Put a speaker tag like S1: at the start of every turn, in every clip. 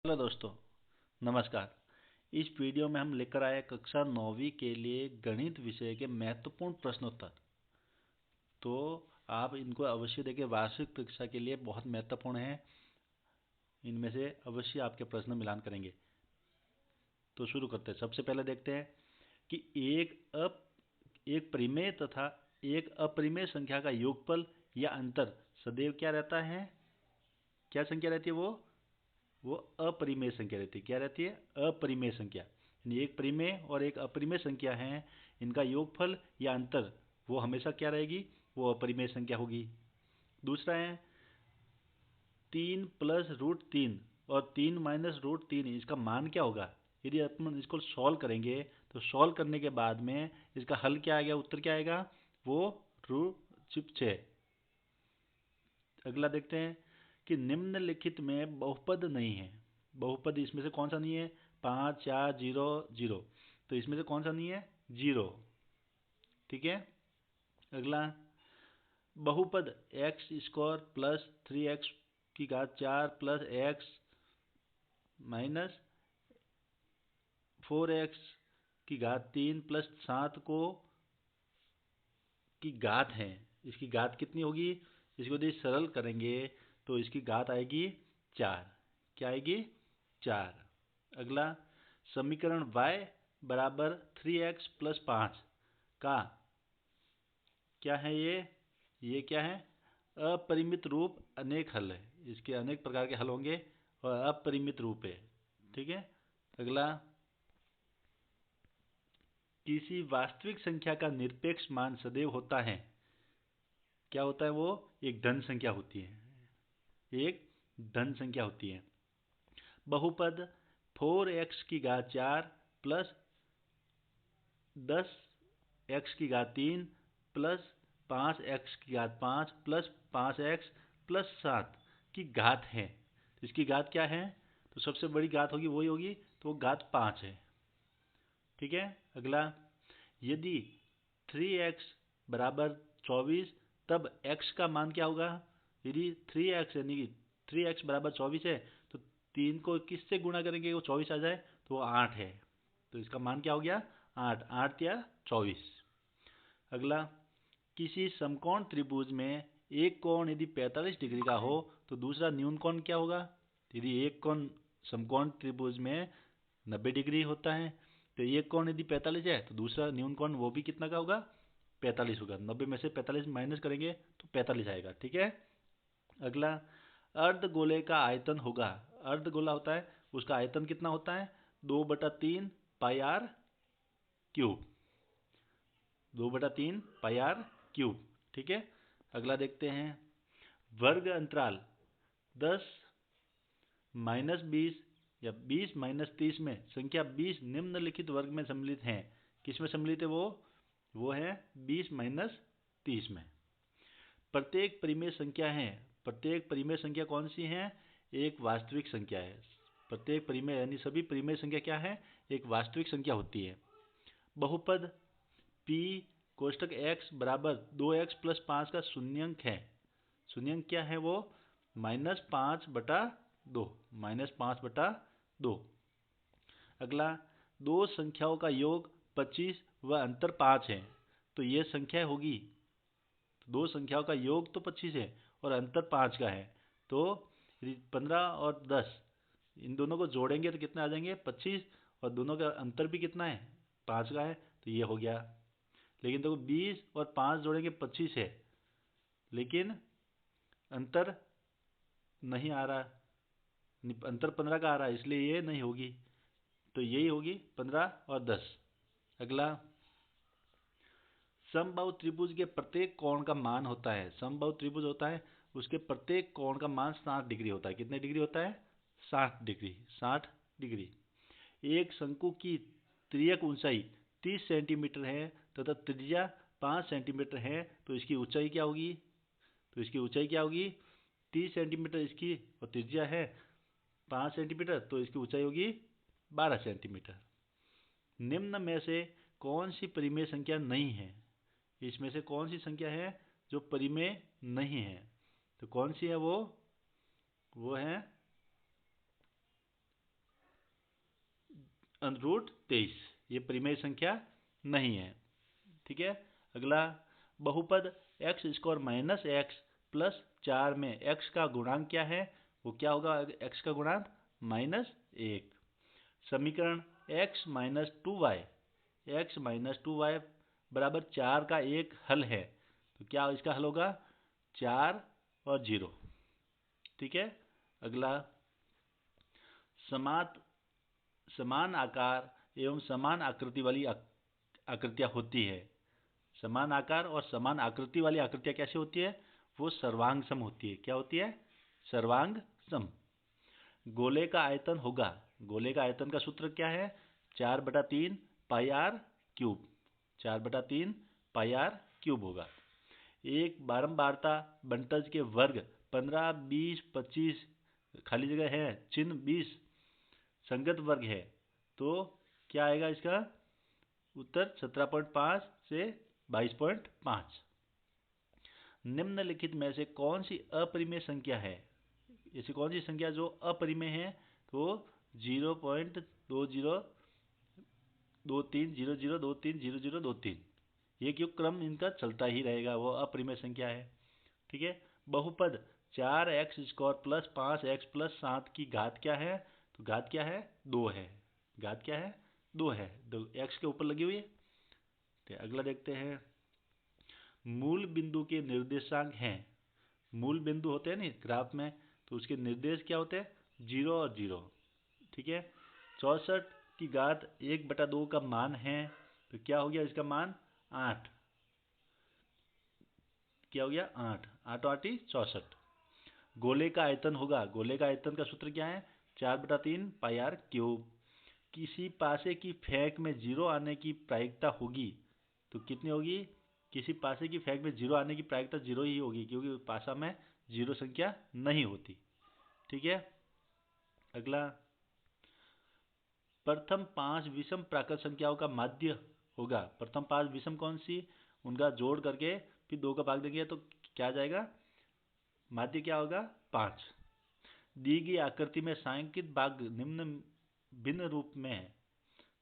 S1: Hello दोस्तों, नमस्कार। इस वीडियो में हम लेकर आए कक्षा 9वीं के लिए गणित विषय के महत्वपूर्ण प्रश्नोत्तर। तो आप इनको अवश्य देखें, वार्षिक परीक्षा के लिए बहुत महत्वपूर्ण है। इनमें से अवश्य आपके प्रश्न मिलान करेंगे। तो शुरू करते हैं। सबसे पहले देखते हैं कि एक परिमेय तथा एक अपरिमेय संख्या का योगफल या अंतर सदैव क्या रहता है। क्या संख्या रहती है वो अपरिमेय संख्या रहती है। क्या रहती है? अपरिमेय संख्या। यानी एक परिमेय और एक अपरिमेय संख्या है, इनका योगफल या अंतर वो हमेशा क्या रहेगी? वो अपरिमेय संख्या होगी। दूसरा है 3 प्लस रूट 3 और 3 माइनस रूट 3, इसका मान क्या होगा? यदि अपन इसको सॉल्व करेंगे तो सॉल्व करने के बाद में इसका हल क्या आएगा, उत्तर क्या आएगा? वो रूट 6। अगला देखते हैं कि निम्नलिखित में बहुपद नहीं है। बहुपद इसमें से कौन सा नहीं है? 5, 4, 0, 0। तो इसमें से कौन सा नहीं है? 0। ठीक है। अगला बहुपद एक्स स्क्वायर प्लस 3x की घात 4 प्लस एक्स माइनस 4x की घात 3 प्लस 7 को की घात है। इसकी घात कितनी होगी? इसको यदि सरल करेंगे तो इसकी घात आएगी 4। क्या आएगी? 4। अगला समीकरण y बराबर 3x प्लस 5 का क्या है? ये क्या है? अपरिमित रूप अनेक हल है। इसके अनेक प्रकार के हल होंगे और अपरिमित रूप है। ठीक है। अगला किसी वास्तविक संख्या का निरपेक्ष मान सदैव होता है। क्या होता है? वो एक धन संख्या होती है। एक धन संख्या होती है। बहुपद 4x की घात 4 प्लस 10x की घात 3 प्लस 5x की घात 5 प्लस 5x प्लस 7 की घात है। तो इसकी घात क्या है? तो सबसे बड़ी घात होगी वही होगी, तो वो घात 5 है। ठीक है। अगला यदि 3x बराबर 24 तब x का मान क्या होगा? यदि 3x यानी कि 3x बराबर 24 है तो 3 को किससे गुणा करेंगे वो 24 आ जाए, तो वो 8 है। तो इसका मान क्या हो गया? 8। 8 या 24। अगला किसी समकोण त्रिभुज में एक कोण यदि 45 डिग्री का हो तो दूसरा न्यून कोण क्या होगा? यदि एक कोण समकोण त्रिभुज में 90 डिग्री होता है तो एक कोण यदि 45 है तो दूसरा न्यून कोण वो भी कितना का होगा? 45 होगा। 90 में से 45 माइनस करेंगे तो 45 आएगा। ठीक है। अगला अर्धगोले का आयतन होगा। अर्धगोला होता है, उसका आयतन कितना होता है? 2/3 pi r cube. 2/3 pi r cube. ठीक है। अगला देखते हैं वर्ग अंतराल 10 माइनस 20 या 20 माइनस 30 में संख्या 20 निम्नलिखित वर्ग में सम्मिलित है। किस में सम्मिलित है वो है 20 माइनस 30 में। प्रत्येक परिमेय संख्या है। प्रत्येक परिमेय संख्या कौन सी है? एक वास्तविक संख्या है। प्रत्येक परिमेय यानी सभी परिमेय संख्या क्या है? एक वास्तविक संख्या होती है। बहुपद p कोष्टक x बराबर 2x प्लस 5 का शून्यंक है। शून्यंक क्या है वो? -5/2। -5/2। अगला दो संख्याओं का योग 25 व अंतर 5 है तो ये संख्या होगी। दो संख्याओं का योग तो 25 है और अंतर 5 का है, तो 15 और 10 इन दोनों को जोड़ेंगे तो कितने आ जाएंगे? 25। और दोनों का अंतर भी कितना है? 5 का है, तो ये हो गया। लेकिन देखो 20 और 5 जोड़ेंगे 25 है, लेकिन अंतर नहीं आ रहा, अंतर 15 का आ रहा है, इसलिए ये नहीं होगी। तो यही होगी 15 और 10। अगला समबाहु त्रिभुज के प्रत्येक कोण का मान होता है। समबाहु त्रिभुज होता है, उसके प्रत्येक कोण का मान 60 डिग्री होता है। कितने डिग्री होता है? 60 डिग्री। 60 डिग्री। एक शंकु की तिर्यक ऊंचाई 30 सेंटीमीटर है तथा त्रिज्या 5 सेंटीमीटर है तो इसकी ऊंचाई क्या होगी? 30 सेंटीमीटर इसकी और त्रिज्या है 5 सेंटीमीटर, तो इसकी ऊंचाई होगी 12 सेंटीमीटर। निम्न में से कौन सी परिमेय संख्या नहीं है? इसमें से कौन सी संख्या है जो परिमेय नहीं है? तो कौन सी है वो है √23, ये परिमेय संख्या नहीं है। ठीक है। अगला बहुपद x² - x प्लस 4 में x का गुणांक क्या है, वो क्या होगा x का गुणांक -1। समीकरण x - 2y बराबर 4 का एक हल है, तो क्या इसका हल होगा 4 और 0। ठीक है। अगला समान आकार एवं समान आकृति वाली आकृतियाँ होती है। समान आकार और समान आकृति वाली आकृतियाँ कैसे होती है, वो सर्वांग सम होती है। क्या होती है, सर्वांग सम। गोले का आयतन होगा, गोले का आयतन का सूत्र क्या है, 4/3 πr³। 4/3 πr³ होगा। एक बारंबारता बंटज के वर्ग 15, 20, 25 खाली जगह है, चिन्ह 20 संगत वर्ग है, तो क्या आएगा इसका उत्तर 17.5 से 22.5। निम्नलिखित में से कौन सी अपरिमेय संख्या है, ऐसी कौन सी संख्या जो अपरिमेय है, तो 0.20230023, ये क्यों क्रम इनका चलता ही रहेगा, वो अपरिमेय संख्या है। ठीक है। बहुपद 4x² प्लस 5x प्लस 7 की घात क्या है, तो घात क्या है 2 है। घात क्या है 2 है, तो x के ऊपर लगी हुई है। तो अगला देखते हैं, मूल बिंदु के निर्देशांक हैं। मूल बिंदु होते हैं ना ग्राफ में, तो उसके निर्देश क्या होते हैं 0 और 0। ठीक है। 64 की घात 1/2 का मान है, तो क्या हो गया इसका मान 8। क्या हो गया 8, 8 8 64। गोले का आयतन होगा, गोले का आयतन का सूत्र क्या है 4/3 πr³। किसी पासे की फेंक में 0 आने की प्रायिकता होगी, तो कितनी होगी, किसी पासे की फेंक में 0 आने की प्रायिकता 0 ही होगी, क्योंकि पासा में 0 संख्या नहीं होती। ठीक है। अगला प्रथम 5 विषम प्राकृत संख्याओं का माध्य होगा। प्रथम 5 विषम कौन सी, उनका जोड़ करके फिर 2 का भाग देंगे तो क्या आ जाएगा, माध्य क्या होगा 5। दी गई आकृति में छायांकित भाग निम्न भिन्न रूप में है,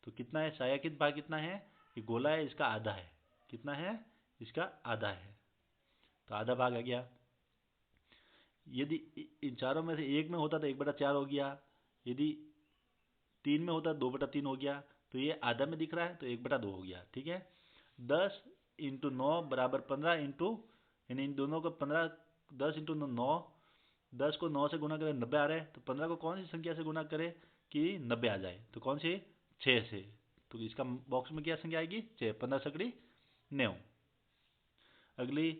S1: तो कितना है छायांकित भाग कितना है, ये गोला है, इसका आधा है। कितना है, इसका आधा है, तो आधा भाग आ गया। यदि इन चारों में से एक में होता तो 1/4 हो गया, यदि 3 में होता 2/3 हो गया, तो ये आधा में दिख रहा है तो 1/2 हो गया। ठीक है। 10 × 9 बराबर 15 इंटू, यानी इन दोनों को 15, 10 × 9, 10 को 9 से गुना करें 90 आ रहा है, तो 15 को कौन सी संख्या से गुना करें कि 90 आ जाए, तो कौन सी 6 से, तो इसका बॉक्स में क्या संख्या आएगी 6, 15 सकड़ी 9। अगली,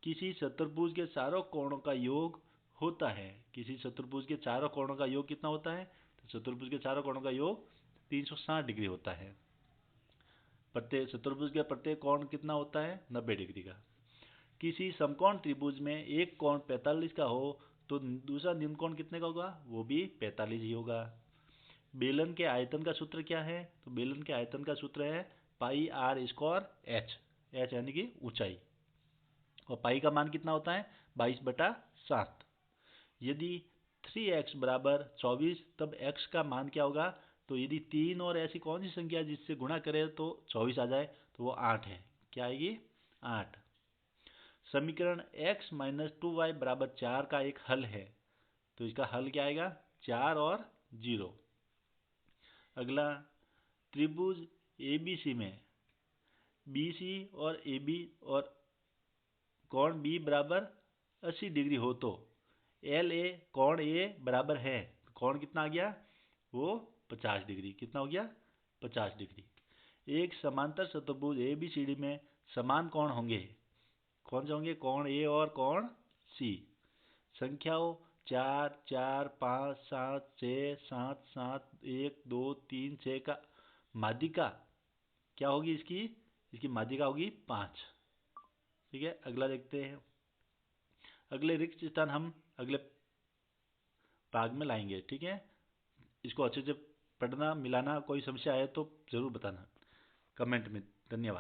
S1: किसी चतुर्भुज के चारों कोणों का योग होता है। किसी चतुर्भुज के चारों कोणों का योग कितना होता है, तो चतुर्भुज के चारों कोणों का योग 360 डिग्री होता है। प्रत्येक चतुर्भुज का प्रत्येक कोण कितना होता है 90 डिग्री का। किसी समकोण त्रिभुज में एक कोण 45 का हो, तो दूसरा निम्न कोण कितने का होगा, वो भी 45 ही होगा। बेलन के आयतन का सूत्र क्या है, तो बेलन के आयतन का सूत्र है πr² h, h यानी कि ऊंचाई, और पाई का मान कितना होता है 22/7। यदि 3x बराबर 24, तब x का मान क्या होगा, तो यदि 3 और ऐसी कौन सी संख्या जिससे गुणा करें तो 24 आ जाए, तो वो 8 है। क्या आएगी 8। समीकरण x - 2y बराबर 4 का एक हल है, तो इसका हल क्या आएगा 4 और 0। अगला, त्रिभुज ABC में BC और AB और कोण B बराबर 80 डिग्री हो, तो LA कोण A बराबर है, कोण कितना आ गया वो 50 डिग्री। कितना हो गया 50 डिग्री। एक समांतर चतुर्भुज ABCD में समान कोण होंगे, कौन से होंगे, कोण A और कोण C। संख्याओं 4 4 5 7 6 7 7 1 2 3 6 का माध्यिका क्या होगी, इसकी माध्यिका होगी 5। ठीक है। अगला देखते हैं, अगले रिक्त स्थान हम अगले भाग में लाएंगे। ठीक है। इसको अच्छे से पढ़ना, मिलाना, कोई समस्या आए तो जरूर बताना कमेंट में। धन्यवाद।